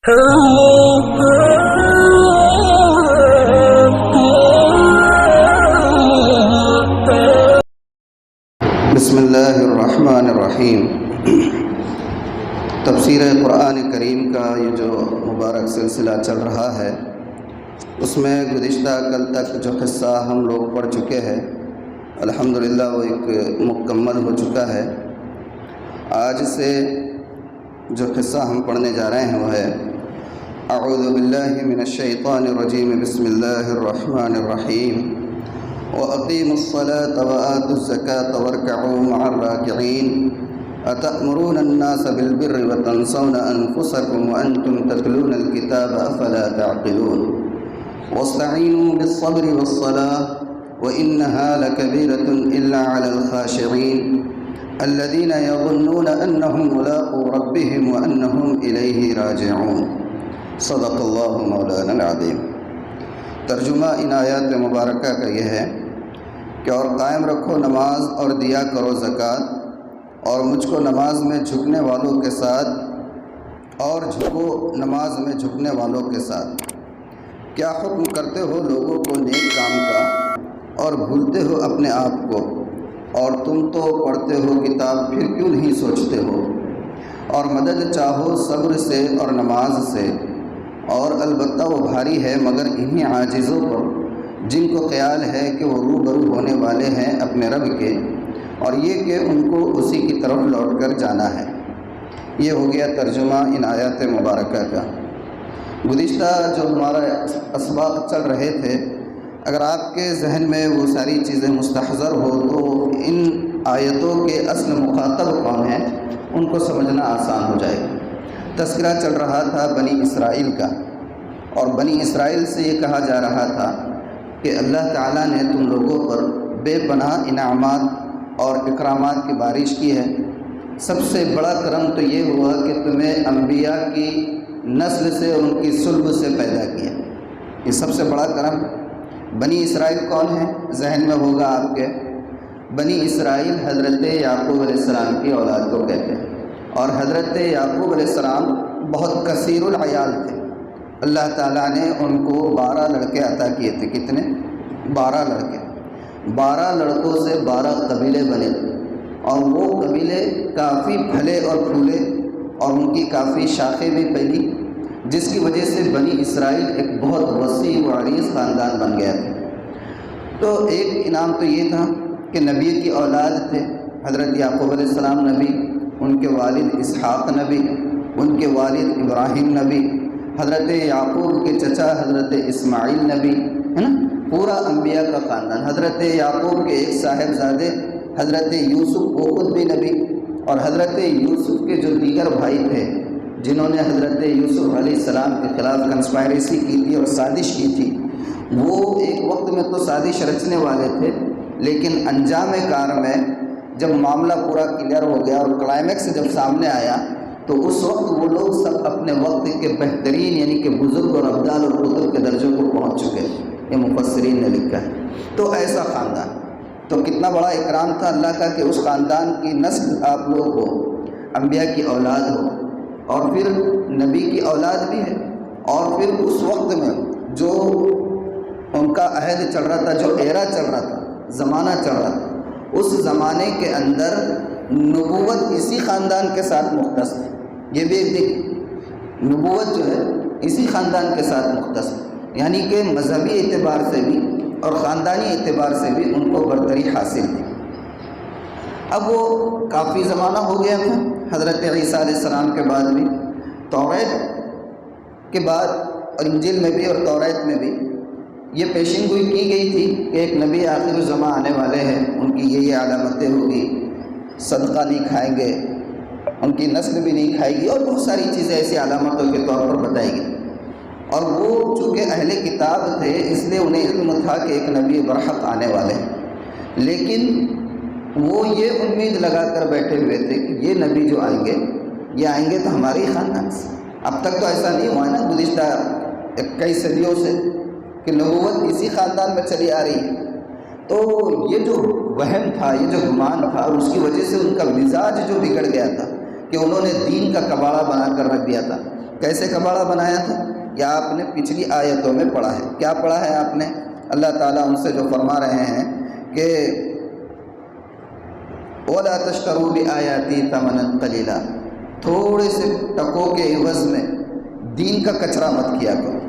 بسم اللہ الرحمن الرحیم۔ تفسیر قرآن کریم کا یہ جو مبارک سلسلہ چل رہا ہے، اس میں گزشتہ کل تک جو قصہ ہم لوگ پڑھ چکے ہیں، الحمدللہ وہ ایک مکمل ہو چکا ہے۔ آج سے جو قصہ ہم پڑھنے جا رہے ہیں وہ ہے اعوذ باللہ من الشیطان الرجیم، بسم اللہ الرحمن الرحیم۔ وَأَقِيمُوا الصَّلَاةَ وَآتُوا الزَّكَاةَ وَارْكَعُوا مَعَ الرَّاكِعِينَ أَتَأْمُرُونَ النَّاسَ بِالْبِرِّ وَتَنْسَوْنَ أَنفُسَكُمْ وَأَنْتُمْ تَتْلُونَ الْكِتَابَ أَفَلَا تَعْقِلُونَ وَاسْتَعِينُوا بِالصَّبْرِ وَالصَّلَاةِ وَإِنَّهَا لَكَبِيرَةٌ إِلَّا عَلَى الْخَاشِعِينَ الَّذِينَ يَظُنُّونَ أَنَّهُمْ مُلَاقُو رَبِّهِمْ وَأَنَّهُمْ إِلَيْهِ راجعون۔ صدق اللہ مولانا العظیم۔ ترجمہ ان آیات مبارکہ کا یہ ہے کہ اور قائم رکھو نماز اور دیا کرو زکوٰۃ، اور مجھ کو نماز میں جھکنے والوں کے ساتھ اور جھکو نماز میں جھکنے والوں کے ساتھ۔ کیا حکم کرتے ہو لوگوں کو نیک کام کا اور بھولتے ہو اپنے آپ کو، اور تم تو پڑھتے ہو کتاب پھر کیوں نہیں سوچتے ہو؟ اور مدد چاہو صبر سے اور نماز سے، اور البتہ وہ بھاری ہے مگر انہی عاجزوں پر جن کو خیال ہے کہ وہ روبرو ہونے والے ہیں اپنے رب کے، اور یہ کہ ان کو اسی کی طرف لوٹ کر جانا ہے۔ یہ ہو گیا ترجمہ ان آیات مبارکہ کا۔ گزشتہ جو ہمارا اسباق چل رہے تھے، اگر آپ کے ذہن میں وہ ساری چیزیں مستحضر ہو تو ان آیتوں کے اصل مخاطب کون ہیں ان کو سمجھنا آسان ہو جائے گا۔ تذکرہ چل رہا تھا بنی اسرائیل کا، اور بنی اسرائیل سے یہ کہا جا رہا تھا کہ اللہ تعالیٰ نے تم لوگوں پر بے پناہ انعامات اور اکرامات کی بارش کی ہے۔ سب سے بڑا کرم تو یہ ہوا کہ تمہیں انبیاء کی نسل سے اور ان کی صلب سے پیدا کیا۔ یہ سب سے بڑا کرم۔ بنی اسرائیل کون ہے؟ ذہن میں ہوگا آپ کے، بنی اسرائیل حضرت یعقوب علیہ السلام کی اولاد کو کہتے ہیں، اور حضرت یعقوب علیہ السلام بہت کثیر العیال تھے۔ اللہ تعالیٰ نے ان کو 12 لڑکے عطا کیے تھے۔ کتنے؟ 12 لڑکے۔ 12 لڑکوں سے 12 قبیلے بنے، اور وہ قبیلے کافی پھلے اور پھولے، اور ان کی کافی شاخیں بھی پھیلی، جس کی وجہ سے بنی اسرائیل ایک بہت وسیع و عریض خاندان بن گیا تھا۔ تو ایک انعام تو یہ تھا کہ نبی کی اولاد تھے، حضرت یعقوب علیہ السلام نبی، ان کے والد اسحاق نبی، ان کے والد ابراہیم نبی، حضرت یعقوب کے چچا حضرت اسماعیل نبی، ہے نا، پورا انبیاء کا خاندان۔ حضرت یعقوب کے ایک صاحبزادے حضرت یوسف، وہ خود بھی نبی، اور حضرت یوسف کے جو دیگر بھائی تھے جنہوں نے حضرت یوسف علیہ السلام کے خلاف کنسپائریسی کی تھی اور سازش کی تھی، وہ ایک وقت میں تو سازش رچنے والے تھے، لیکن انجام کار میں جب معاملہ پورا کلیئر ہو گیا اور کلائمیکس جب سامنے آیا تو اس وقت وہ لوگ سب اپنے وقت کے بہترین یعنی کہ بزرگ اور ابدال اور قطب کے درجوں کو پہنچ چکے۔ یہ مفسرین نے لکھا ہے۔ تو ایسا خاندان، تو کتنا بڑا اکرام تھا اللہ کا کہ اس خاندان کی نسل آپ لوگ ہو، انبیاء کی اولاد ہو، اور پھر نبی کی اولاد بھی ہے، اور پھر اس وقت میں جو ان کا عہد چل رہا تھا، جو ایرا چل رہا تھا، زمانہ چل رہا تھا، اس زمانے کے اندر نبوت اسی خاندان کے ساتھ مختص ہے۔ یہ بھی ایک دیکھ، نبوت جو ہے اسی خاندان کے ساتھ مختص، یعنی کہ مذہبی اعتبار سے بھی اور خاندانی اعتبار سے بھی ان کو برتری حاصل تھی۔ اب وہ کافی زمانہ ہو گیا تھا حضرت عیسیٰ علیہ السلام کے بعد بھی، توریت کے بعد اور انجیل میں بھی اور توریت میں بھی یہ پیشین گوئی کی گئی تھی کہ ایک نبی آخر الزماں آنے والے ہیں، ان کی یہ علامتیں ہوگی، صدقہ نہیں کھائیں گے، ان کی نسل بھی نہیں کھائے گی، اور بہت ساری چیزیں ایسی علامتوں کے طور پر بتائی گئی۔ اور وہ چونکہ اہل کتاب تھے اس لیے انہیں علم تھا کہ ایک نبی برحق آنے والے ہیں، لیکن وہ یہ امید لگا کر بیٹھے ہوئے تھے کہ یہ نبی جو آئیں گے یہ آئیں گے تو ہمارے ہی خاندان سے۔ اب تک تو ایسا نہیں ہوا نا گزشتہ کئی صدیوں سے کہ نبوت اسی خاندان میں چلی آ رہی ہے۔ تو یہ جو وہم تھا، یہ جو گمان تھا، اور اس کی وجہ سے ان کا مزاج جو بگڑ گیا تھا کہ انہوں نے دین کا کباڑہ بنا کر رکھ دیا تھا کیسے کباڑہ بنایا تھا؟ یہ آپ نے پچھلی آیتوں میں پڑھا ہے۔ کیا پڑھا ہے آپ نے؟ اللہ تعالیٰ ان سے جو فرما رہے ہیں کہ وَلَا تَشْتَرُوا بِآيَاتِي ثَمَنًا قَلِيلًا، تھوڑے سے ٹکوں کے عوض میں دین کا کچرا مت کیا کرو،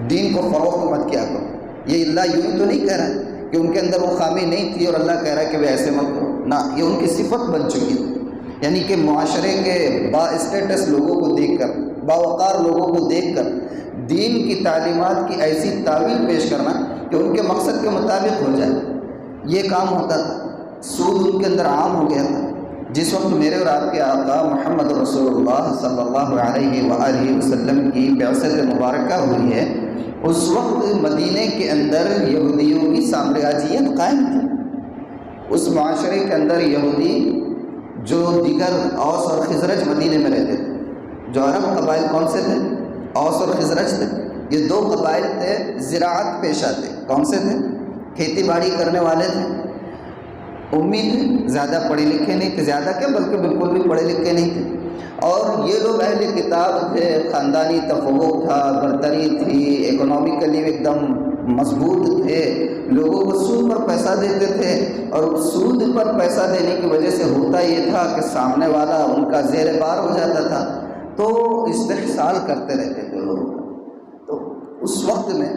دین کو فروخت مت کیا کرو۔ یہ اللہ یوں تو نہیں کہہ رہا ہے کہ ان کے اندر وہ خامی نہیں تھی اور اللہ کہہ رہا ہے کہ وہ ایسے مت کرو، نہ، یہ ان کی صفت بن چکی ہے۔ یعنی کہ معاشرے کے با اسٹیٹس لوگوں کو دیکھ کر، باوقار لوگوں کو دیکھ کر دین کی تعلیمات کی ایسی تعویل پیش کرنا کہ ان کے مقصد کے مطابق ہو جائے، یہ کام ہوتا تھا۔ سود ان کے اندر عام ہو گیا تھا۔ جس وقت میرے اور آپ کے آقا محمد رسول اللہ صلی اللہ علیہ وآلہ وسلم کی بعثت مبارکہ ہوئی ہے، اس وقت مدینے کے اندر یہودیوں کی سامراجیت قائم تھی۔ اس معاشرے کے اندر یہودی جو دیگر اوس اور خزرج مدینے میں رہتے تھے، جو عرب قبائل کون سے تھے؟ اوس اور خزرج تھے۔ یہ دو قبائل تھے زراعت پیشہ تھے۔ کون سے تھے؟ کھیتی باڑی کرنے والے تھے، امی تھے، زیادہ پڑھے لکھے نہیں تھے، زیادہ کیا بلکہ بالکل بھی پڑھے لکھے نہیں تھے۔ اور یہ لوگ اہل کتاب تھے، خاندانی تفوق تھا، برتری تھی، اکنامکلی ایک دم مضبوط تھے، لوگوں کو سود پر پیسہ دیتے تھے، اور سود پر پیسہ دینے کی وجہ سے ہوتا یہ تھا کہ سامنے والا ان کا زیر بار ہو جاتا تھا، تو استحصال کرتے رہتے تھے لوگ۔ تو اس وقت میں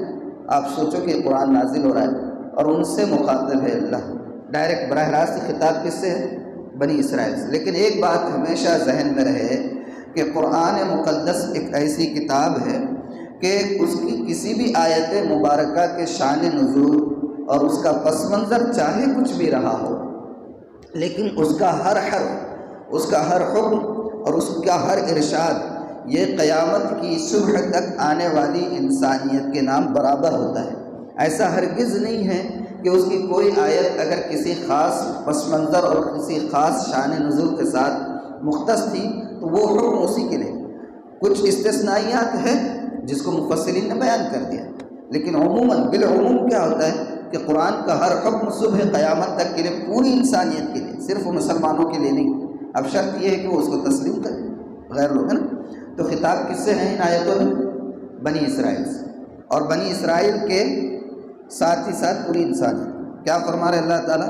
آپ سوچو کہ قرآن نازل ہو رہا ہے اور ان سے مخاطب ہے اللہ، ڈائریکٹ براہ راست خطاب کس سے ہے؟ بنی اسرائیل سے۔ لیکن ایک بات ہمیشہ ذہن میں رہے کہ قرآن مقدس ایک ایسی کتاب ہے کہ اس کی کسی بھی آیت مبارکہ کے شان نزول اور اس کا پس منظر چاہے کچھ بھی رہا ہو، لیکن اس کا ہر حرف، اس کا ہر حکم اور اس کا ہر ارشاد یہ قیامت کی صبح تک آنے والی انسانیت کے نام برابر ہوتا ہے۔ ایسا ہرگز نہیں ہے کہ اس کی کوئی آیت اگر کسی خاص پس منظر اور کسی خاص شان نزول کے ساتھ مختص تھی تو وہ حکم اسی کے لیے۔ کچھ استثنائیات ہیں جس کو مفسرین نے بیان کر دیا، لیکن عموماً بالعموم کیا ہوتا ہے کہ قرآن کا ہر حکم صبح قیامت تک کے لیے، پوری انسانیت کے لیے، صرف مسلمانوں کے لیے نہیں۔ اب شرط یہ ہے کہ وہ اس کو تسلیم کریں، غیر لوگ، ہے نا۔ تو خطاب کس سے ہیں ان آیتوں میں؟ بنی اسرائیل سے، اور بنی اسرائیل کے ساتھ ہی ساتھ پوری انسانیت۔ کیا فرما رہے اللہ تعالیٰ؟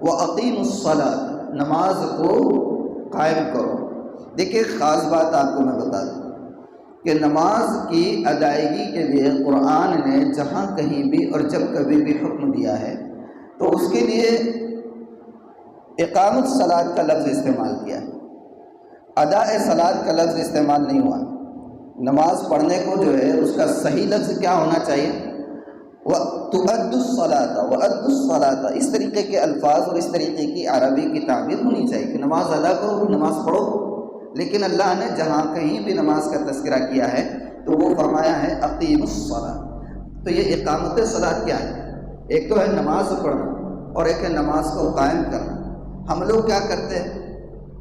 وَأَقِيمُوا الصَّلَاةَ، نماز کو قائم کرو۔ دیکھیے خاص بات آپ کو میں بتا دوں کہ نماز کی ادائیگی کے لیے قرآن نے جہاں کہیں بھی اور جب کبھی بھی حکم دیا ہے تو اس کے لیے اقامت الصلاۃ کا لفظ استعمال کیا ہے، اداء صلاۃ کا لفظ استعمال نہیں ہوا۔ نماز پڑھنے کو جو ہے اس کا صحیح لفظ کیا ہونا چاہیے؟ وَتُؤَدُّ الصَّلَاةَ وَأَدُّ الصَّلَاةَ، اس طریقے کے الفاظ اور اس طریقے کی عربی کی تعبیر ہونی چاہیے کہ نماز ادا کرو، نماز پڑھو۔ لیکن اللہ نے جہاں کہیں بھی نماز کا تذکرہ کیا ہے تو وہ فرمایا ہے اقیم الصلاۃ۔ تو یہ اقامت صلاۃ کیا ہے؟ ایک تو ہے نماز پڑھنا اور ایک ہے نماز کو قائم کرنا۔ ہم لوگ کیا کرتے ہیں؟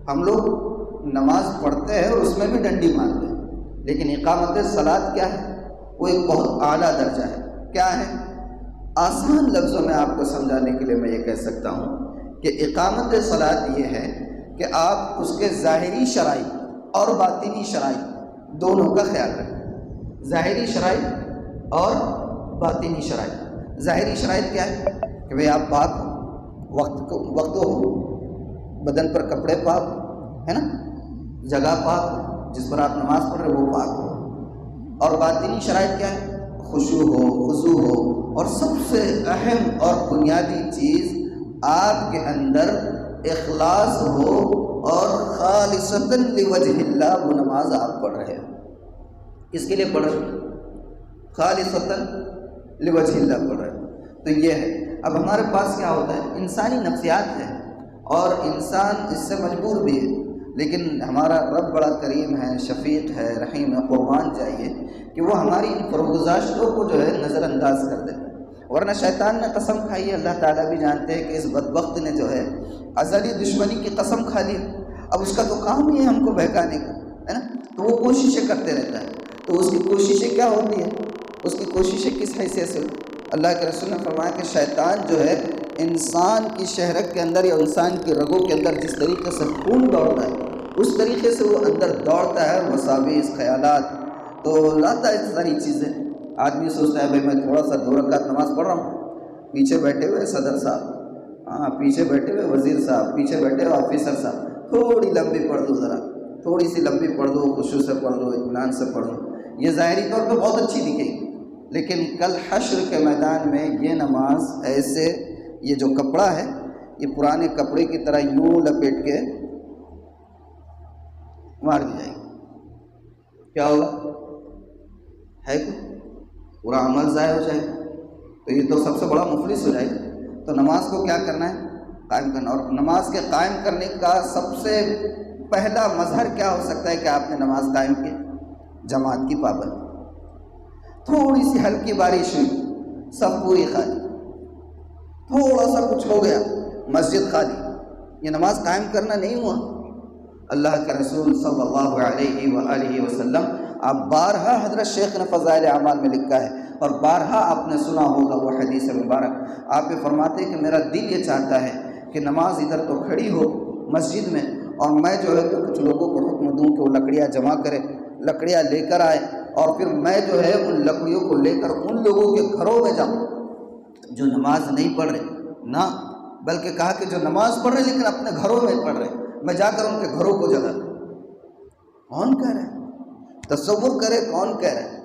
ہم لوگ نماز پڑھتے ہیں اور اس میں بھی ڈنڈی مارتے ہیں، لیکن اقامت صلاۃ کیا ہے؟ وہ ایک بہت اعلیٰ درجہ ہے۔ کیا ہے؟ آسان لفظوں میں آپ کو سمجھانے کے لیے میں یہ کہہ سکتا ہوں کہ اقامت صلاۃ یہ ہے کہ آپ اس کے ظاہری شرائط اور باطنی شرائط دونوں کا خیال رکھیں۔ ظاہری شرائط اور باطنی شرائط۔ ظاہری شرائط کیا ہے؟ کہ بھئی آپ پاک ہو، وقت ہو، بدن پر کپڑے پاک ہے نا، جگہ پاک ہو، جس پر آپ نماز پڑھ رہے وہ پاک ہو۔ اور باطنی شرائط کیا ہے؟ خشوع ہو، خضوع ہو، اور سب سے اہم اور بنیادی چیز آپ کے اندر اخلاص ہو اور خالصتاً لوجہ اللہ وہ نماز آپ پڑھ رہے ہو۔ کس کے لیے پڑھ رہے ہو؟ خالصتاً لوجہ اللہ پڑھ رہے ہو۔ تو یہ ہے۔ اب ہمارے پاس کیا ہوتا ہے؟ انسانی نفسیات ہے اور انسان اس سے مجبور بھی ہے، لیکن ہمارا رب بڑا کریم ہے، شفیق ہے، رحیم ہے، قربان جائیے کہ وہ ہماری ان فروگزاشتوں کو جو ہے نظر انداز کر دیتا ہے۔ ورنہ شیطان نے قسم کھائی ہے، اللہ تعالیٰ بھی جانتے ہیں کہ اس بدبخت نے جو ہے ازلی دشمنی کی قسم کھا لی۔ اب اس کا تو کام ہی ہے ہم کو بہکانے کا، ہے نا، تو وہ کوششیں کرتے رہتا ہے۔ تو اس کی کوششیں کیا ہوتی ہیں؟ اس کی کوششیں کس حیثیت سے؟ اللہ کے رسول نے فرمایا کہ شیطان جو ہے انسان کی شہرک کے اندر یا انسان کی رگوں کے اندر جس طریقے سے خون دوڑتا ہے اس طریقے سے وہ اندر دوڑتا ہے، وساوس، خیالات تو لاتا ہے ساری چیزیں. آدمی سوچتا ہے بھائی میں تھوڑا سا 2 رکعت نماز پڑھ رہا ہوں، پیچھے بیٹھے ہوئے صدر صاحب، پیچھے بیٹھے ہوئے وزیر صاحب، پیچھے بیٹھے ہوئے آفیسر صاحب، تھوڑی لمبی پڑھ دو، ذرا تھوڑی سی لمبی پڑھ دو، خشوع سے پڑھ دو، اطمینان سے پڑھ دو. یہ ظاہری طور پہ بہت اچھی دکھے گی، لیکن کل حشر کے میدان میں یہ نماز ایسے، یہ جو کپڑا ہے یہ پرانے کپڑے کی طرح یوں لپیٹ کے مار دی جائے گی. کیا ہوگا؟ ہے کہ پورا عمل ضائع ہو جائے گا. تو یہ تو سب سے بڑا مفلس ہو جائے گا. تو نماز کو کیا کرنا ہے؟ قائم کرنا. اور نماز کے قائم کرنے کا سب سے پہلا مظہر کیا ہو سکتا ہے کہ آپ نے نماز قائم کی؟ جماعت کی پابندی. تھوڑی سی ہلکی بارش ہوئی، سب پوری خالی، تھوڑا سا کچھ ہو گیا، مسجد خالی، یہ نماز قائم کرنا نہیں ہوا. اللہ کے رسول صلی اللہ علیہ وآلہ وسلم، آپ بارہا حضرت شیخ نے فضائل اعمال میں لکھا ہے اور بارہا آپ نے سنا ہوگا وہ حدیث مبارک. آپ یہ فرماتے ہیں کہ میرا دل یہ چاہتا ہے کہ نماز ادھر تو کھڑی ہو مسجد میں، اور میں جو ہے تو کچھ لوگوں کو حکم دوں کہ وہ لکڑیاں جمع کرے، لکڑیاں لے کر آئے، اور پھر میں جو ہے ان لکڑیوں کو لے کر ان لوگوں کے گھروں میں جاؤں جو نماز نہیں پڑھ رہے، نہ بلکہ کہا کہ جو نماز پڑھ رہے لیکن اپنے گھروں میں پڑھ رہے، میں جا کر ان کے گھروں کو جگہ دوں. کون کہہ رہا ہے؟ تصور کرے کون کہہ رہا ہے؟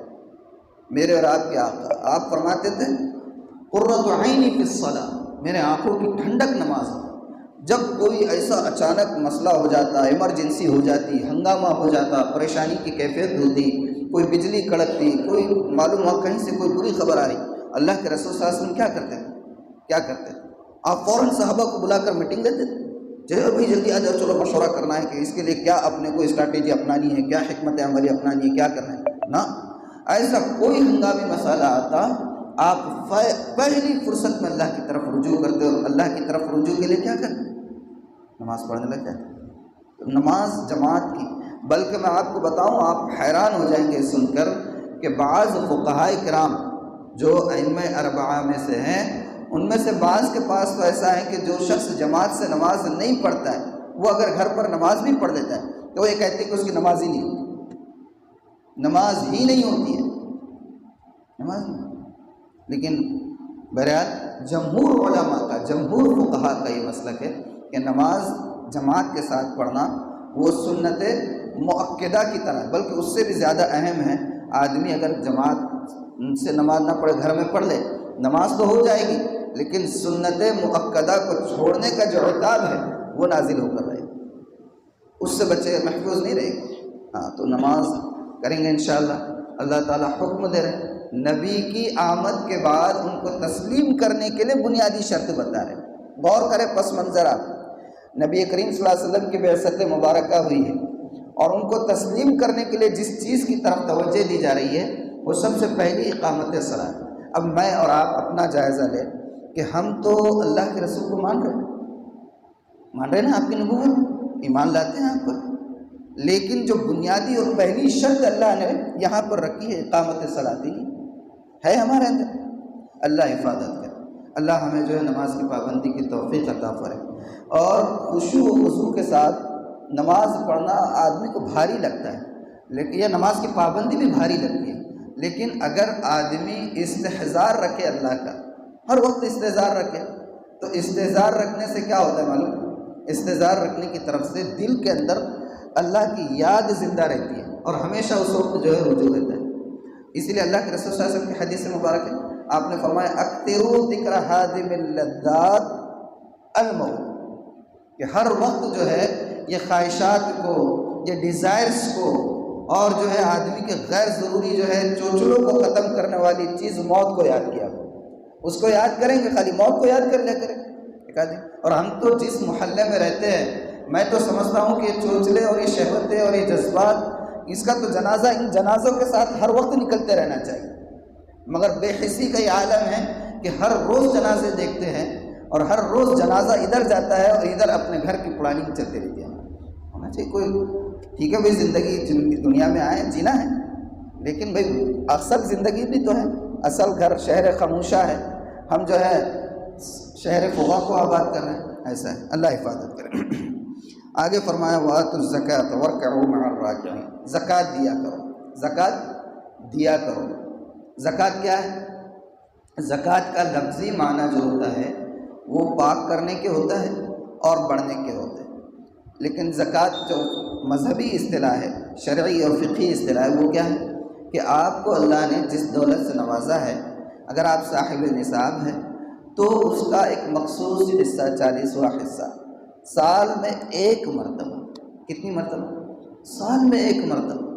میرے اور آپ کے آقا. آپ فرماتے تھے قرۃ عینی فی الصلاۃ، میرے آنکھوں کی ٹھنڈک نماز ہے. جب کوئی ایسا اچانک مسئلہ ہو جاتا، ایمرجنسی ہو جاتی، ہنگامہ ہو جاتا، پریشانی کی کیفیت ہوتی، کوئی بجلی کڑکتی، کوئی معلوم ہوا کہیں سے کوئی بری خبر آ رہی، اللہ کے رسول صلی اللہ علیہ وسلم کیا کرتے تھے؟ کیا کرتے تھے؟ آپ فوراً صحابہ کو بلا کر میٹنگ لیتے تھے، چلو بھائی جلدی آ جاؤ، چلو مشورہ کرنا ہے کہ اس کے لیے کیا اپنے کو اسٹریٹجی اپنانی ہے، کیا حکمت عملی اپنانی ہے، کیا کرنا ہے. نہ ایسا کوئی ہنگامی مسئلہ آتا، آپ پہلی فرصت میں اللہ کی طرف رجوع کرتے، اور اللہ کی طرف رجوع کے لیے کیا کرتے؟ نماز پڑھنے لگ جاتے. نماز جماعت کی. بلکہ میں آپ کو بتاؤں، آپ حیران ہو جائیں گے سن کر کہ بعض فقہائے کرام جو ائمہ اربعہ میں سے ہیں، ان میں سے بعض کے پاس تو ایسا ہے کہ جو شخص جماعت سے نماز نہیں پڑھتا ہے، وہ اگر گھر پر نماز بھی پڑھ لیتا ہے تو وہ یہ کہتے ہیں کہ اس کی نماز ہی نہیں ہوتی، نماز ہی نہیں ہوتی ہے، نماز نہیں. لیکن بہرحال جمہور علماء کا، جمہور فقہاء کا یہ مسلک ہے کہ نماز جماعت کے ساتھ پڑھنا وہ سنت مؤکدہ کی طرح، بلکہ اس سے بھی زیادہ اہم ہے. آدمی اگر جماعت سے نماز نہ پڑھے، گھر میں پڑھ لے، نماز تو ہو جائے گی لیکن سنت مؤکدہ کو چھوڑنے کا جو عقاب ہے وہ نازل ہو کر رہے گا، اس سے بچے محفوظ نہیں رہے گا. ہاں تو نماز کریں گے انشاءاللہ. اللہ تعالیٰ حکم دے رہے ہیں، نبی کی آمد کے بعد ان کو تسلیم کرنے کے لیے بنیادی شرط بتا رہے ہیں. غور کریں پس منظر. آپ نبی کریم صلی اللہ علیہ وسلم کی بعثت مبارکہ ہوئی ہے، اور ان کو تسلیم کرنے کے لیے جس چیز کی طرف توجہ دی جا رہی ہے وہ سب سے پہلی اقامت صلاۃ. اب میں اور آپ اپنا جائزہ لیں کہ ہم تو اللہ کے رسول کو مان رہے ہیں نا، آپ کی نبوت، ایمان لاتے ہیں آپ پر، لیکن جو بنیادی اور پہلی شرط اللہ نے یہاں پر رکھی ہے اقامت صلاۃ ہے ہمارے اندر. اللہ حفاظت کرے. اللہ ہمیں جو ہے نماز کی پابندی کی توفیق عطا فرمائے. اور خشوع و خضوع کے ساتھ نماز پڑھنا آدمی کو بھاری لگتا ہے، لیکن یہ نماز کی پابندی بھی بھاری لگتی ہے، لیکن اگر آدمی استحضار رکھے، اللہ کا ہر وقت استحضار رکھے، تو استحضار رکھنے سے کیا ہوتا ہے معلوم؟ استحضار رکھنے کی طرف سے دل کے اندر اللہ کی یاد زندہ رہتی ہے اور ہمیشہ اس وقت جو ہے رجوع رہتا ہے. اسی لیے اللہ کے رسول صلی اللہ علیہ وسلم کی حدیث مبارک ہے، آپ نے فرمایا اکثروا ذکر حادم اللذات الموت، کہ ہر وقت جو ہے یہ خواہشات کو، یہ ڈیزائرز کو، اور جو ہے آدمی کے غیر ضروری جو ہے چوچلوں کو ختم کرنے والی چیز موت کو یاد کیا. اس کو یاد کریں گے، خالی موت کو یاد کر لیا کریں. اور ہم تو جس محلے میں رہتے ہیں، میں تو سمجھتا ہوں کہ یہ چوچلے اور یہ شہوتیں اور یہ جذبات، اس کا تو جنازہ ان جنازوں کے ساتھ ہر وقت نکلتے رہنا چاہیے. مگر بے حسی کا یہ عالم ہے کہ ہر روز جنازے دیکھتے ہیں، اور ہر روز جنازہ ادھر جاتا ہے اور ادھر اپنے گھر کی پلاننگ چلتی رہتی ہے. ہونا چاہیے کوئی، ٹھیک ہے بھائی زندگی دنیا میں آئے جینا ہے، لیکن بھائی اصل زندگی بھی تو ہے، اصل گھر شہر خاموشہ ہے، ہم جو ہے شہر فغا کو آباد کر رہے ہیں. ایسا ہے، اللہ حفاظت کرے. آگے فرمایا وَآتُوا الزَّكَاةَ وَارْكَعُوا مَعَ الرَّاكِعِينَ، زکوٰۃ دیا کرو. زکوٰۃ دیا کرو۔ زکوٰۃ کیا ہے؟ زکوٰۃ کا لفظی معنی جو ہوتا ہے وہ پاک کرنے کے ہوتا ہے اور بڑھنے کے ہوتے ہیں، لیکن زکوٰۃ جو مذہبی اصطلاح ہے، شرعی اور فقہی اصطلاح ہے، وہ کیا ہے کہ آپ کو اللہ نے جس دولت سے نوازا ہے، اگر آپ صاحب نصاب ہیں تو اس کا ایک مخصوص حصہ 40واں حصہ سال میں ایک مرتبہ، کتنی مرتبہ؟ سال میں ایک مرتبہ،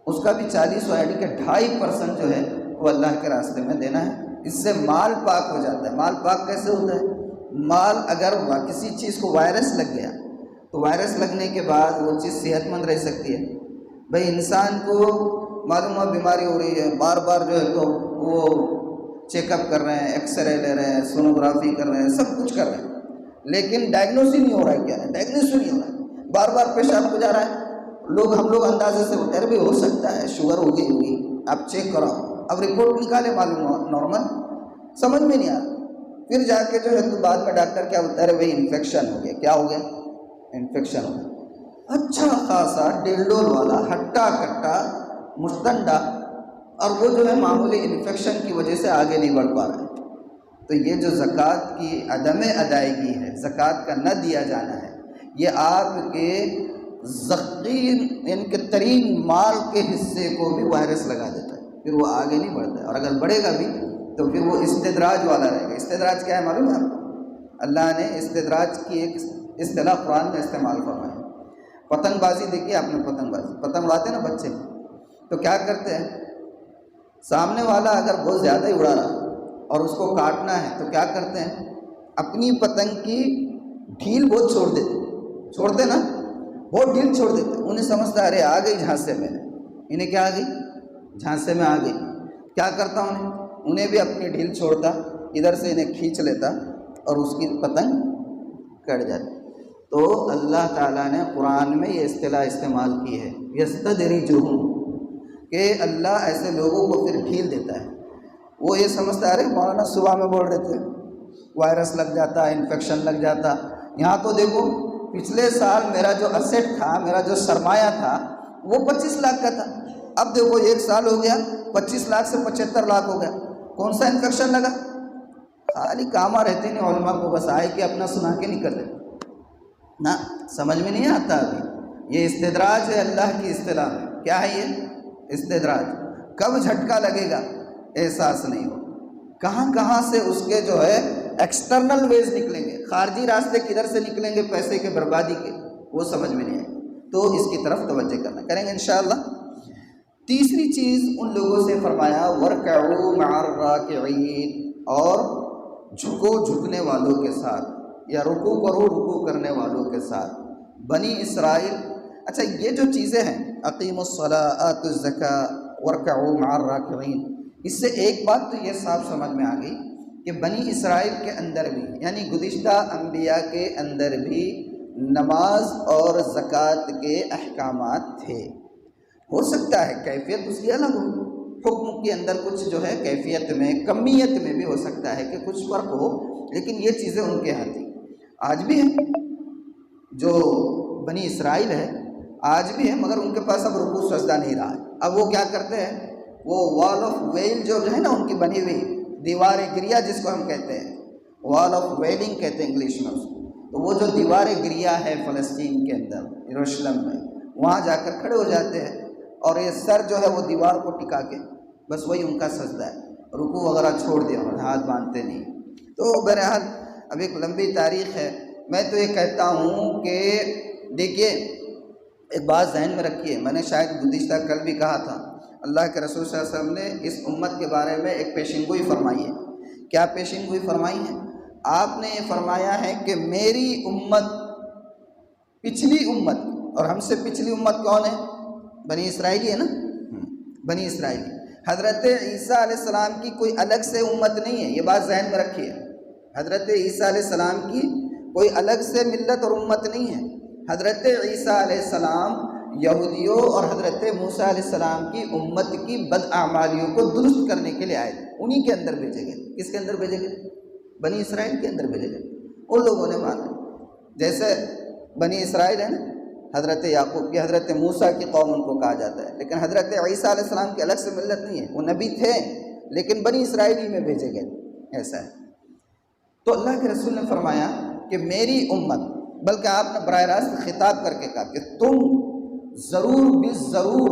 اس کا بھی 40واں یعنی کہ 2.5% جو ہے وہ اللہ کے راستے میں دینا ہے۔ اس سے مال پاک ہو جاتا ہے۔ مال پاک کیسے ہوتا ہے؟ مال اگر کسی چیز کو وائرس لگ گیا تو وائرس لگنے کے بعد وہ چیز صحت مند رہ سکتی ہے۔ بھئی انسان کو معلوم ہے بیماری ہو رہی ہے، بار بار جو ہے تو وہ چیک اپ کر رہے ہیں، ایکس رے لے رہے ہیں، سونوگرافی کر رہے ہیں، سب کچھ کر رہے ہیں، لیکن ڈائگنوس ہی نہیں ہو رہا ہے۔ کیا ہے؟ ڈائگنوس ہی نہیں ہو رہا ہے، بار بار پیشاب ہو جا رہا ہے۔ ہم لوگ اندازے سے ہوتے ہیں بھی ہو سکتا ہے شوگر ہو گئی ہوگی، آپ چیک کراؤ، اب رپورٹ نکالے معلوم ہو نارمل، سمجھ میں نہیں آ رہا۔ پھر جا کے جو ہے تو بعد میں ڈاکٹر کیا بتا رہے؟ بھائی انفیکشن ہو گیا۔ کیا ہو گیا؟ انفیکشن ہو گیا۔ اچھا خاصا ڈیلڈول والا ہٹا کٹا مستنڈا، اور وہ جو ہے معمولی انفیکشن کی وجہ سے آگے نہیں بڑھ پا رہا ہے۔ تو یہ جو زکوٰۃ کی عدم ادائیگی ہے، زکوٰۃ کا نہ دیا جانا ہے، یہ آپ کے ذخیر یعنی کہ ترین مال کے حصے کو بھی وائرس لگا دیتا ہے، پھر وہ آگے نہیں بڑھتا ہے، اور اگر بڑھے گا بھی تو پھر وہ استدراج والا رہے گا۔ استدراج کیا ہے معلوم ہے آپ کو؟ اللہ نے استدراج کی ایک اصطلاح قرآن میں استعمال فرمائی۔ پتنگ بازی دیکھیے آپ نے، پتنگ اڑاتے ہیں نا بچے، تو کیا کرتے ہیں؟ سامنے والا اگر بہت زیادہ ہی اڑا رہا اور اس کو کاٹنا ہے تو کیا کرتے ہیں؟ اپنی پتنگ کی ڈھیل بہت چھوڑتے نا، بہت ڈھیل چھوڑ دیتے، انہیں سمجھتا ہے ارے آ گئی جھانسے میں، انہیں کیا آ گئی؟ جھانسے میں آ گئی۔ کیا کرتا انہیں بھی اپنی ڈھیل چھوڑتا، ادھر سے انہیں کھینچ لیتا اور اس کی پتنگ کٹ جاتی۔ تو اللہ تعالیٰ نے قرآن میں یہ اصطلاح استعمال کی ہے، یستدرجہم، کہ اللہ ایسے لوگوں کو پھر ڈھیل دیتا ہے۔ وہ یہ سمجھتا ہے ارے مولانا صبح میں بول رہے تھے وائرس لگ جاتا، انفیکشن لگ جاتا، یہاں تو دیکھو پچھلے سال میرا جو اسیٹ تھا، میرا جو سرمایہ تھا وہ 25 لاکھ کا تھا، اب دیکھو 1 سال ہو گیا 25 لاکھ سے 75 لاکھ ہو گیا، کون سا انفیکشن لگا؟ خالی کاما رہتے نہیں علماء کو، بس آئے کہ اپنا سنا کے نکل لے نا، سمجھ میں نہیں آتا ابھی۔ یہ استدراج ہے اللہ کی اصطلاح میں۔ کیا ہے یہ استدراج؟ کب جھٹکا لگے گا احساس نہیں ہو، کہاں سے اس کے جو ہے ایکسٹرنل ویز نکلیں گے، خارجی راستے کدھر سے نکلیں گے پیسے کے بربادی کے، وہ سمجھ میں نہیں آئے، تو اس کی طرف توجہ کریں گے انشاءاللہ۔ تیسری چیز ان لوگوں سے فرمایا وَارْكَعُوا مَعَ الرَّاكِعِينَ، اور جھکنے والوں کے ساتھ، یا رکوع کرو رکوع کرنے والوں کے ساتھ۔ بنی اسرائیل، اچھا یہ جو چیزیں ہیں اقیموا الصلاۃ آتوا الزکاۃ وارکعوا مع الراکعین، اس سے ایک بات تو یہ صاف سمجھ میں آ گئی کہ بنی اسرائیل کے اندر بھی، یعنی گزشتہ انبیاء کے اندر بھی نماز اور زکوٰۃ کے احکامات تھے۔ ہو سکتا ہے کیفیت اس کی الگ ہو، حکم کے اندر کچھ جو ہے کیفیت میں کمیت میں بھی ہو سکتا ہے کہ کچھ فرق ہو، لیکن یہ چیزیں ان کے ہاں تھیں، آج بھی ہیں۔ جو بنی اسرائیل ہے آج بھی ہے، مگر ان کے پاس اب رکوع سجدہ نہیں رہا ہے۔ اب وہ کیا کرتے ہیں؟ وہ وال آف ویل جو ہے نا ان کی بنی ہوئی دیوار گریا، جس کو ہم کہتے ہیں وال آف ویلنگ کہتے ہیں انگلش میں اس کو، تو وہ جو دیوار گریا ہے فلسطین کے اندر یروشلم میں، وہاں جا کر کھڑے ہو جاتے ہیں، اور یہ سر جو ہے وہ دیوار کو ٹکا کے، بس وہی ان کا سجدہ ہے، رکوع وغیرہ چھوڑ دیا اور ہاتھ باندھتے نہیں۔ تو بہرحال اب ایک لمبی تاریخ ہے، میں تو یہ کہتا ہوں کہ دیکھیے ایک بات ذہن میں رکھیے، میں نے شاید گزشتہ کل بھی کہا تھا، اللہ کے رسول صلی اللہ علیہ وسلم نے اس امت کے بارے میں ایک پیشین گوئی فرمائی ہے۔ کیا پیشین گوئی فرمائی ہے؟ آپ نے یہ فرمایا ہے کہ میری امت پچھلی امت، اور ہم سے پچھلی امت کون ہے؟ بنی اسرائیلی ہے نا، بنی اسرائیلی۔ حضرت عیسیٰ علیہ السلام کی کوئی الگ سے امت نہیں ہے، یہ بات ذہن میں رکھیے۔ حضرت عیسیٰ علیہ السلام کی کوئی الگ سے ملت اور امت نہیں ہے۔ حضرت عیسیٰ علیہ السلام یہودیوں اور حضرت موسیٰ علیہ السلام کی امت کی بداعمالیوں کو درست کرنے کے لیے آئے، انہی کے اندر بھیجے گئے۔ کس کے اندر بھیجے گئے؟ بنی اسرائیل کے اندر بھیجے گئے۔ ان لوگوں نے مانا، جیسے بنی اسرائیل ہے نا، حضرت یعقوب کی، حضرت موسیٰ کی قوم ان کو کہا جاتا ہے، لیکن حضرت عیسیٰ علیہ السلام کی الگ سے ملت نہیں ہے، وہ نبی تھے لیکن بنی اسرائیلی میں بھیجے گئے، ایسا ہے۔ تو اللہ کے رسول نے فرمایا کہ میری امت، بلکہ آپ نے براہ راست خطاب کر کے کہا کہ تم ضرور ضرور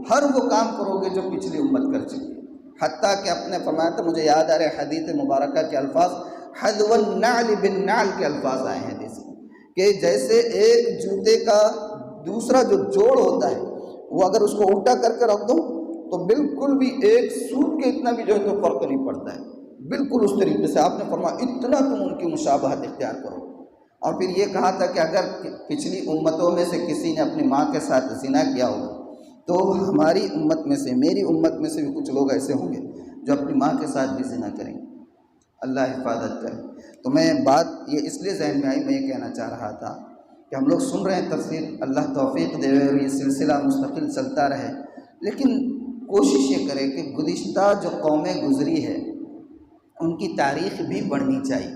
ہر وہ کام کرو گے جو پچھلی امت کر چکی ہے، حتیٰ کہ اپنے فرمایا تھا، مجھے یاد آ رہے حدیث مبارکہ کے الفاظ، حذو النعل بالنعل کے الفاظ آئے ہیں حدیث میں، کہ جیسے ایک جوتے کا دوسرا جو جوڑ ہوتا ہے وہ اگر اس کو الٹا کر کے رکھ دو تو بالکل بھی ایک سوٹ کے اتنا بھی جو ہے تو فرق نہیں پڑتا ہے، بالکل اس طریقے سے آپ نے فرمایا اتنا تم ان کی مشابہت اختیار کرو۔ اور پھر یہ کہا تھا کہ اگر پچھلی امتوں میں سے کسی نے اپنی ماں کے ساتھ زنا کیا ہوگا تو ہماری امت میں سے، میری امت میں سے بھی کچھ لوگ ایسے ہوں گے جو اپنی ماں کے ساتھ بھی زنا کریں گے، اللہ حفاظت کرے۔ تو میں بات یہ اس لیے ذہن میں آئی، میں یہ کہنا چاہ رہا تھا کہ ہم لوگ سن رہے ہیں تفسیر، اللہ توفیق دے اور یہ سلسلہ مستقل چلتا رہے، لیکن کوشش یہ کرے کہ گزشتہ جو قومیں گزری ہے ان کی تاریخ بھی پڑھنی چاہیے۔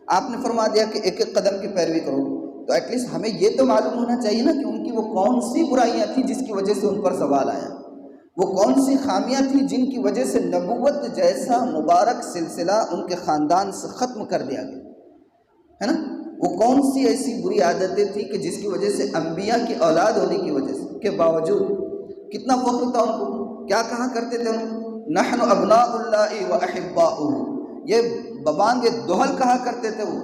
آپ نے فرما دیا کہ ایک ایک قدم کی پیروی کرو، تو ایٹ لیسٹ ہمیں یہ تو معلوم ہونا چاہیے نا کہ ان کی وہ کون سی برائیاں تھیں جس کی وجہ سے ان پر زوال آیا، وہ کون سی خامیاں تھیں جن کی وجہ سے نبوت جیسا مبارک سلسلہ ان کے خاندان سے ختم کر دیا گیا ہے نا، وہ کون سی ایسی بری عادتیں تھیں کہ جس کی وجہ سے انبیاء کی اولاد ہونے کی وجہ سے کے باوجود کتنا فخر تھا ان کو، کیا کہا کرتے تھے نحن ابناء اللہ و احباؤہ، یہ ببانگ دوہل کہا کرتے تھے، وہ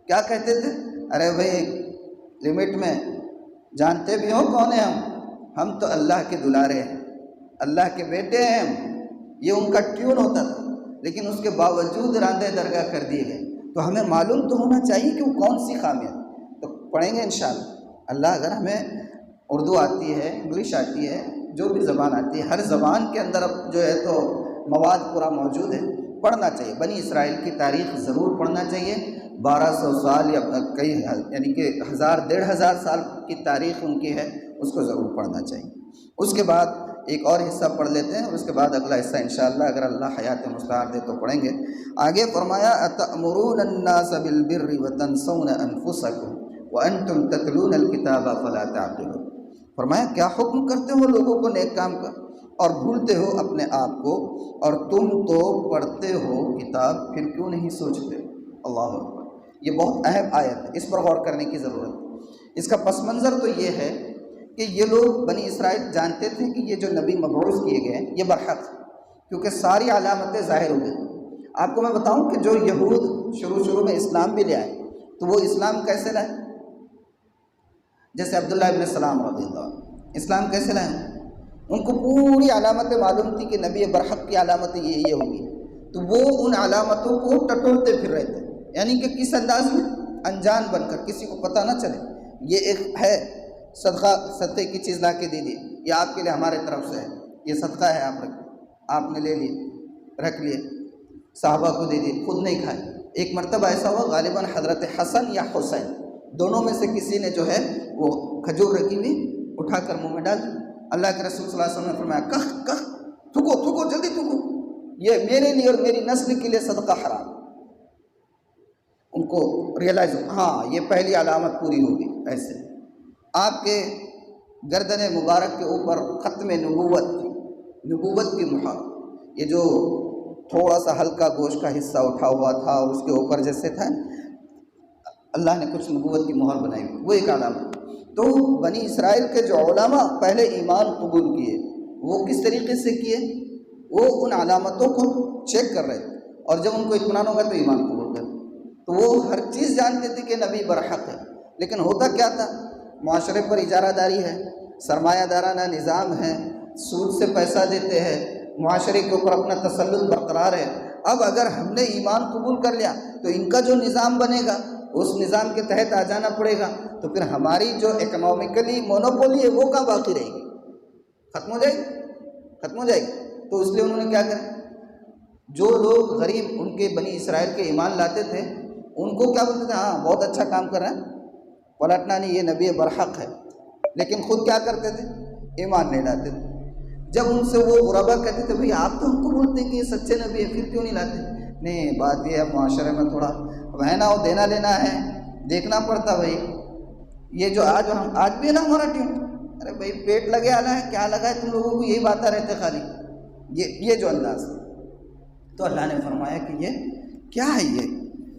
کیا کہتے تھے، ارے بھائی لمٹ میں، جانتے بھی ہو کون ہیں ہم تو اللہ کے دلارے ہیں، اللہ کے بیٹے ہیں ہم، یہ ان کا ٹیون ہوتا تھا، لیکن اس کے باوجود راندہ درگاہ کر دیے گئے۔ تو ہمیں معلوم تو ہونا چاہیے کہ وہ کون سی خامیاں، تو پڑھیں گے انشاءاللہ اللہ، اگر ہمیں اردو آتی ہے، انگلش آتی ہے، جو بھی زبان آتی ہے، ہر زبان کے اندر اب جو ہے تو مواد پورا موجود ہے، پڑھنا چاہیے، بنی اسرائیل کی تاریخ ضرور پڑھنا چاہیے، 1200 سال یا کئی یعنی کہ 1000 1500 سال کی تاریخ ان کی ہے، اس کو ضرور پڑھنا چاہیے۔ اس کے بعد ایک اور حصہ پڑھ لیتے ہیں اور اس کے بعد اگلا حصہ انشاءاللہ اگر اللہ حیات مستعار دے تو پڑھیں گے۔ آگے فرمایا اتأمرون الناس بالبر وتنسون انفسکم وانتم تتلون الکتاب فلا تعقلون، فرمایا کیا حکم کرتے ہو لوگوں کو نیک کام کا اور بھولتے ہو اپنے آپ کو، اور تم تو پڑھتے ہو کتاب پھر کیوں نہیں سوچتے۔ اللہ اکبر، یہ بہت اہم آیت ہے، اس پر غور کرنے کی ضرورت ہے۔ اس کا پس منظر تو یہ ہے کہ یہ لوگ بنی اسرائیل جانتے تھے کہ یہ جو نبی مبعوث کیے گئے ہیں یہ برحق، کیونکہ ساری علامتیں ظاہر ہو گئی۔ آپ کو میں بتاؤں کہ جو یہود شروع میں اسلام بھی لے آئے تو وہ اسلام کیسے لائے، جیسے عبداللہ ابن سلام رضی اللہ عنہ اسلام کیسے لائے، ان کو پوری علامتیں معلوم تھی کہ نبی برحق کی علامتیں یہ ہوگی، تو وہ ان علامتوں کو ٹٹولتے پھر رہے تھے، یعنی کہ کس انداز میں، انجان بن کر، کسی کو پتہ نہ چلے یہ ایک ہے صدقے کی چیز لا کے دے دی، یہ آپ کے لیے ہمارے طرف سے ہے، یہ صدقہ ہے، آپ نے لے لیے رکھ لیے، صحابہ کو دے دیے، خود نہیں کھائے۔ ایک مرتبہ ایسا ہوا غالباً حضرت حسن یا حسین دونوں میں سے کسی نے جو ہے وہ کھجور رکھی ہوئی اٹھا کر منہ میں ڈال دی، اللہ کے رسول صلی اللہ علیہ وسلم نے فرمایا کخ کخ، تھکو جلدی تھکو، یہ میرے لیے اور میری نسل کے لیے صدقہ حرام۔ ان کو ریئلائز ہو، ہاں یہ پہلی علامت پوری ہوگی۔ ایسے آپ کے گردن مبارک کے اوپر ختم نبوت تھی، نبوت کی مہر، یہ جو تھوڑا سا ہلکا گوشت کا حصہ اٹھا ہوا تھا اور اس کے اوپر جیسے تھا اللہ نے کچھ نبوت کی مہر بنائی ہوئی، وہ ایک علامت۔ تو بنی اسرائیل کے جو علماء پہلے ایمان قبول کیے وہ کس طریقے سے کیے، وہ ان علامتوں کو چیک کر رہے تھے، اور جب ان کو اطمینان ہوگا تو ایمان قبول کر، تو وہ ہر چیز جانتے تھے کہ نبی برحق ہے۔ لیکن ہوتا کیا تھا، معاشرے پر اجارہ داری ہے، سرمایہ دارانہ نظام ہے، سود سے پیسہ دیتے ہیں، معاشرے کے اوپر اپنا تسلط برقرار ہے۔ اب اگر ہم نے ایمان قبول کر لیا تو ان کا جو نظام بنے گا اس نظام کے تحت آ جانا پڑے گا، تو پھر ہماری جو اکنامکلی مونوپولی ہے وہ کہاں باقی رہے گی، ختم ہو جائے گی۔ تو اس لیے انہوں نے کیا کرا، جو لوگ غریب ان کے بنی اسرائیل کے ایمان لاتے تھے ان کو کیا بولتے تھے، ہاں بہت اچھا کام کر رہے ہیں، پلٹنا نہیں، یہ نبی برحق ہے، لیکن خود کیا کرتے تھے، ایمان نہیں لاتے تھے۔ جب ان سے وہ غربا کہتے تھے بھئی آپ تو ہم کو بولتے ہیں کہ یہ سچے نبی ہے، پھر کیوں نہیں لاتے؟ نہیں، بات یہ ہے معاشرے میں تھوڑا ہے نا، وہ دینا لینا ہے، دیکھنا پڑتا بھائی، یہ جو آج بھی ہے نا ہمارا ٹیم، ارے بھائی پیٹ لگے آنا ہے، کیا لگا ہے تم لوگوں کو، یہی باتیں رہتے خالی، یہ جو انداز ہے۔ تو اللہ نے فرمایا کہ یہ کیا ہے، یہ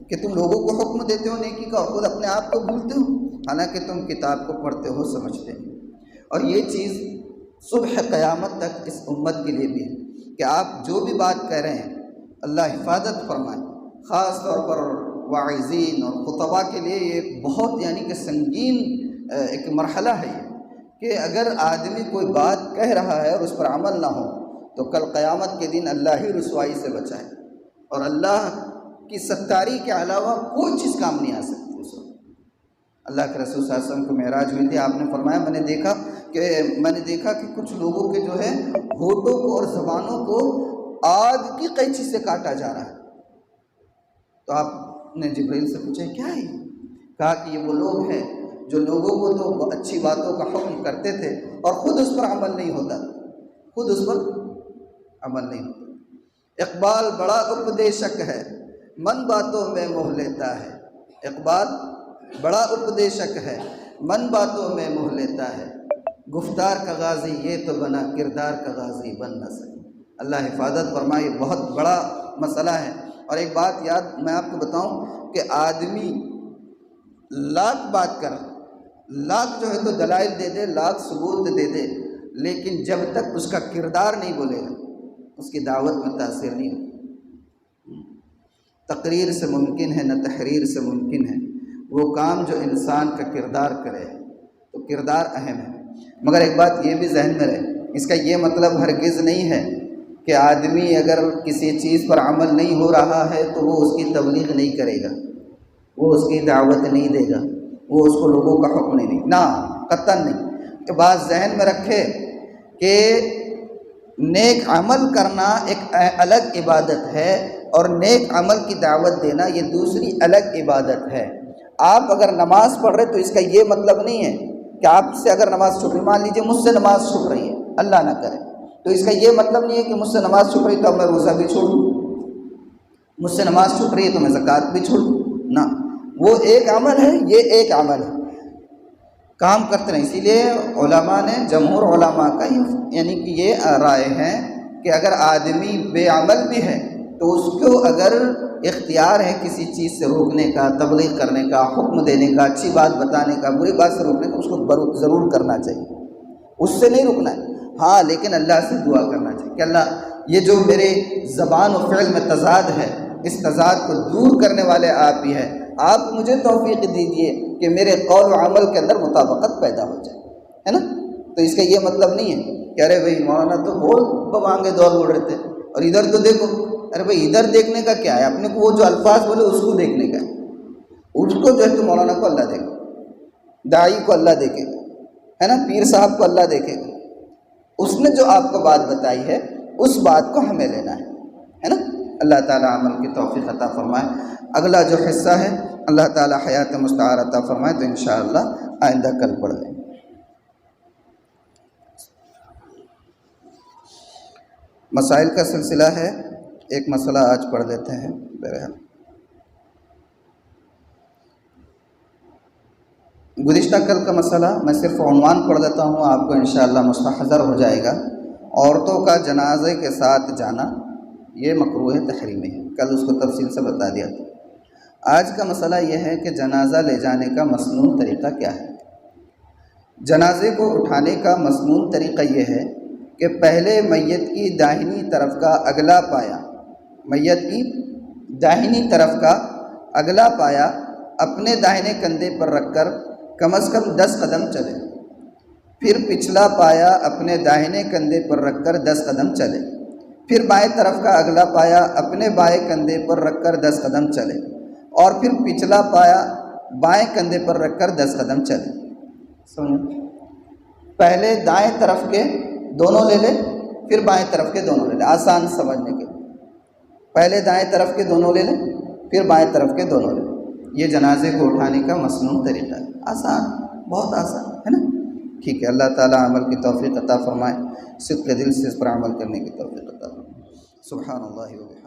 کہ تم لوگوں کو حکم دیتے ہو نیکی کا اور خود اپنے آپ کو بھولتے ہو، حالانکہ تم کتاب کو پڑھتے ہو، سمجھتے ہو۔ اور یہ چیز صبح قیامت تک اس امت کے لیے بھی ہے کہ آپ جو بھی بات کہہ رہے ہیں اللہ حفاظت فرمائے۔ خاص طور پر واعظین اور خطباء کے لیے یہ بہت یعنی کہ سنگین ایک مرحلہ ہے یہ، کہ اگر آدمی کوئی بات کہہ رہا ہے اور اس پر عمل نہ ہو تو کل قیامت کے دن اللہ ہی رسوائی سے بچائے، اور اللہ کی ستاری کے علاوہ کوئی چیز کام نہیں آ سکتی اس وقت۔ اللہ کے رسول صلی اللہ علیہ وسلم کو معراج ہوئی تھی، آپ نے فرمایا میں نے دیکھا کہ کچھ لوگوں کے جو ہے ہونٹوں کو اور زبانوں کو آگ کی قینچی سے کاٹا جا رہا ہے۔ تو آپ نے جبرائیل سے پوچھا کیا ہے؟ کہا کہ یہ وہ لوگ ہیں جو لوگوں کو تو اچھی باتوں کا حکم کرتے تھے اور خود اس پر عمل نہیں ہوتا، اقبال بڑا اپدیشک ہے، من باتوں میں موہ لیتا ہے۔ اقبال بڑا اپدیشک ہے، من باتوں میں موہ لیتا ہے، گفتار کا غازی یہ تو بنا کردار کا غازی بن نہ سکے۔ اللہ حفاظت فرمائے، بہت بڑا مسئلہ ہے۔ اور ایک بات یاد میں آپ کو بتاؤں کہ آدمی لاکھ بات کر، لاکھ جو ہے تو دلائل دے دے، لاکھ ثبوت دے دے، لیکن جب تک اس کا کردار نہیں بولے گا اس کی دعوت میں تاثیر نہیں ہوگی۔ تقریر سے ممکن ہے نہ تحریر سے ممکن ہے وہ کام جو انسان کا کردار کرے، تو کردار اہم ہے۔ مگر ایک بات یہ بھی ذہن میں رہے، اس کا یہ مطلب ہرگز نہیں ہے کہ آدمی اگر کسی چیز پر عمل نہیں ہو رہا ہے تو وہ اس کی تبلیغ نہیں کرے گا، وہ اس کی دعوت نہیں دے گا، وہ اس کو لوگوں کا حکم نہیں دے گا، نہ قطعاً نہیں۔ کہ بات ذہن میں رکھے کہ نیک عمل کرنا ایک الگ عبادت ہے اور نیک عمل کی دعوت دینا یہ دوسری الگ عبادت ہے۔ آپ اگر نماز پڑھ رہے تو اس کا یہ مطلب نہیں ہے کہ آپ سے اگر نماز چھوٹ رہی، مان لیجیے مجھ سے نماز چھوٹ رہی ہے، اللہ نہ کرے، تو اس کا یہ مطلب نہیں ہے کہ مجھ سے نماز چھوٹ رہی تو اب میں روزہ بھی چھوڑ دوں، مجھ سے نماز چھوٹ رہی ہے تو میں زکوٰۃ بھی چھوڑ دوں، نہ، وہ ایک عمل ہے، یہ ایک عمل ہے، کام کرتے رہیں۔ اسی لیے علماء نے، جمہور علماء کا یعنی کہ یہ رائے ہے کہ اگر آدمی بے عمل بھی ہے تو اس کو اگر اختیار ہے کسی چیز سے روکنے کا، تبلیغ کرنے کا، حکم دینے کا، اچھی بات بتانے کا، بری بات سے روکنے کا، اس کو ضرور کرنا چاہیے، اس سے نہیں رکنا ہے۔ ہاں لیکن اللہ سے دعا کرنا چاہیے کہ اللہ یہ جو میرے زبان و فعل میں تضاد ہے، اس تضاد کو دور کرنے والے آپ ہی ہیں، آپ مجھے توفیق دیجیے کہ میرے قول و عمل کے اندر مطابقت پیدا ہو جائے، ہے نا۔ تو اس کا یہ مطلب نہیں ہے کہ ارے بھائی مولانا تو بہت بانگے دور بول رہے تھے اور ادھر تو دیکھو، ارے بھائی ادھر دیکھنے کا کیا ہے، اپنے کو وہ جو الفاظ بولے اس کو دیکھنے کا ہے، اس کو جو ہے تو مولانا کو اللہ دیکھے گا، داعی کو اللہ دیکھے گا، ہے نا، پیر صاحب کو اللہ دیکھے گا، اس نے جو آپ کو بات بتائی ہے اس بات کو ہمیں لینا ہے نا۔ اللہ تعالیٰ عمل کی توفیق عطا فرمائے۔ اگلا جو حصہ ہے اللہ تعالیٰ حیات مستعار عطا فرمائے تو انشاءاللہ آئندہ کل پڑھ لیں گے۔ مسائل کا سلسلہ ہے، ایک مسئلہ آج پڑھ لیتے ہیں۔ بہرحال گزشتہ کل کا مسئلہ میں صرف عنوان پڑھ دیتا ہوں، آپ کو انشاءاللہ مستحضر ہو جائے گا۔ عورتوں کا جنازے کے ساتھ جانا یہ مکروہ تحریمی ہے، کل اس کو تفصیل سے بتا دیا تھا۔ آج کا مسئلہ یہ ہے کہ جنازہ لے جانے کا مسنون طریقہ کیا ہے۔ جنازے کو اٹھانے کا مسنون طریقہ یہ ہے کہ پہلے میت کی داہنی طرف کا اگلا پایا، میت کی داہنی طرف کا اگلا پایا اپنے داہنے کندھے پر رکھ کر کم از کم 10 قدم چلے، پھر پچھلا پایا اپنے داہنے کندھے پر رکھ کر 10 قدم چلے، پھر بائیں طرف کا اگلا پایا اپنے بائیں کندھے پر رکھ کر 10 قدم چلے، اور پھر پچھلا پایا بائیں کندھے پر رکھ کر 10 قدم چلے۔ سمجھیں، پہلے دائیں طرف کے دونوں لے لے، پھر بائیں طرف کے دونوں لے لے، آسان سمجھنے کے، پہلے دائیں طرف کے دونوں لے لیں پھر بائیں طرف کے دونوں لے لیں۔ یہ جنازے کو اٹھانے کا مسنون طریقہ ہے، آسان، بہت آسان ہے نا۔ ٹھیک ہے، اللہ تعالیٰ عمل کی توفیق عطا فرمائے، صدق دل سے اس پر عمل کرنے کی توفیق عطا فرمائے۔ سبحان اللہ و بحمدہ۔